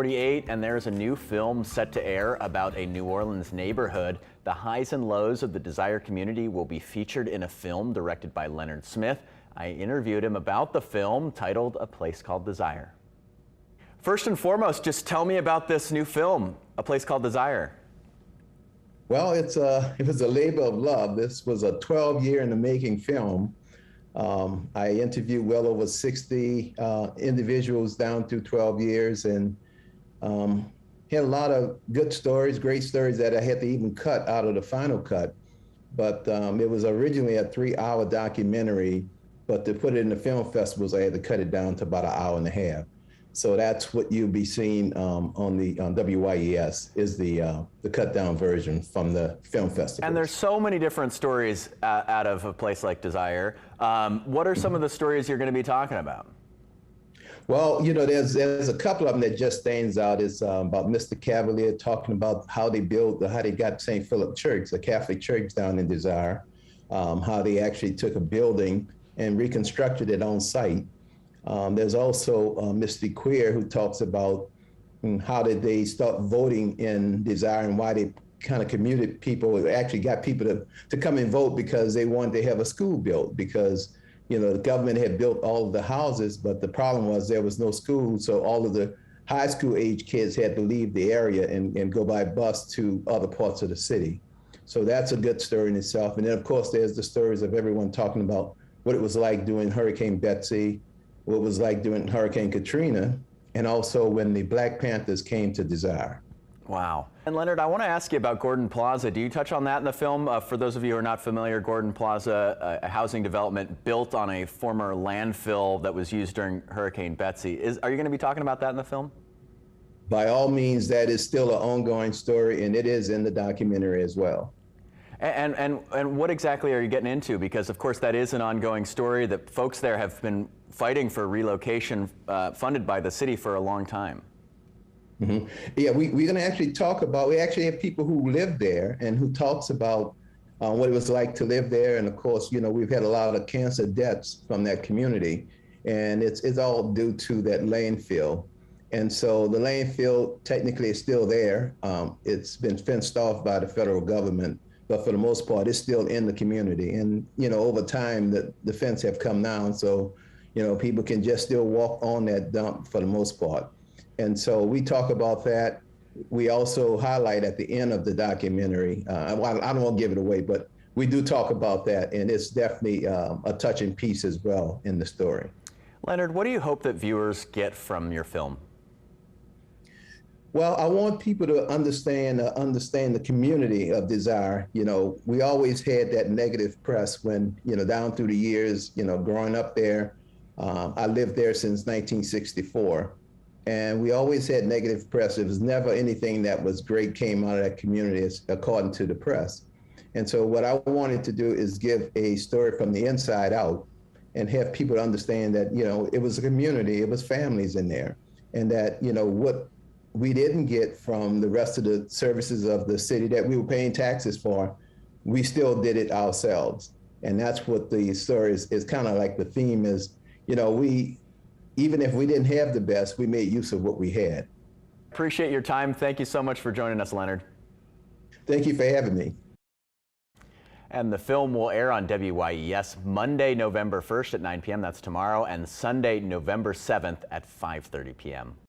48, and there's a new film set to air about a New Orleans neighborhood. The highs and lows of the Desire community will be featured in a film directed by Leonard Smith. I interviewed him about the film titled A Place Called Desire. First and foremost, just tell me about this new film, A Place Called Desire. Well, it was a labor of love. This was a 12-year in the making film. I interviewed well over 60 individuals down through 12 years and had a lot of good stories, great stories that I had to even cut out of the final cut. But it was originally a 3-hour documentary, but to put it in the film festivals, I had to cut it down to about an hour and a half. So that's what you'll be seeing on WYES is the cut down version from the film festival. And there's so many different stories out of A Place Like Desire. What are some of the stories you're going to be talking about? Well, you know, there's a couple of them that just stands out. It's about Mr. Cavalier talking about how they got St. Philip Church, a Catholic church down in Desire, how they actually took a building and reconstructed it on site. There's also Mr. Queer, who talks about how did they start voting in Desire and why they kind of commuted people, actually got people to come and vote because they wanted to have a school built because, you know, the government had built all of the houses, but the problem was there was no school. So all of the high school age kids had to leave the area and go by bus to other parts of the city. So that's a good story in itself. And then of course, there's the stories of everyone talking about what it was like during Hurricane Betsy, what it was like during Hurricane Katrina, and also when the Black Panthers came to Desire. Wow. And Leonard, I want to ask you about Gordon Plaza. Do you touch on that in the film? For those of you who are not familiar, Gordon Plaza, a housing development built on a former landfill that was used during Hurricane Betsy. Are you going to be talking about that in the film? By all means, that is still an ongoing story, and it is in the documentary as well. And what exactly are you getting into? Because of course that is an ongoing story that folks there have been fighting for relocation funded by the city for a long time. Mm-hmm. Yeah, we're going to actually talk about, we actually have people who live there and who talks about what it was like to live there. And of course, you know, we've had a lot of cancer deaths from that community, and it's all due to that landfill. And so the landfill technically is still there. It's been fenced off by the federal government, but for the most part, it's still in the community. And, you know, over time, the fence have come down. So, you know, people can just still walk on that dump for the most part. And so we talk about that. We also highlight at the end of the documentary, I don't want to give it away, but we do talk about that. And it's definitely a touching piece as well in the story. Leonard, what do you hope that viewers get from your film? Well, I want people to understand the community of Desire. You know, we always had that negative press when, you know, down through the years, you know, growing up there. I lived there since 1964, and we always had negative press. It was never anything that was great came out of that community, according to the press. And so what I wanted to do is give a story from the inside out and have people understand that, you know, it was a community, it was families in there, and that, you know, what we didn't get from the rest of the services of the city that we were paying taxes for, we still did it ourselves. And that's what the story is kind of like the theme is, you know, even if we didn't have the best, we made use of what we had. Appreciate your time. Thank you so much for joining us, Leonard. Thank you for having me. And the film will air on WYES Monday, November 1st at 9 p.m. That's tomorrow, and Sunday, November 7th at 5:30 p.m.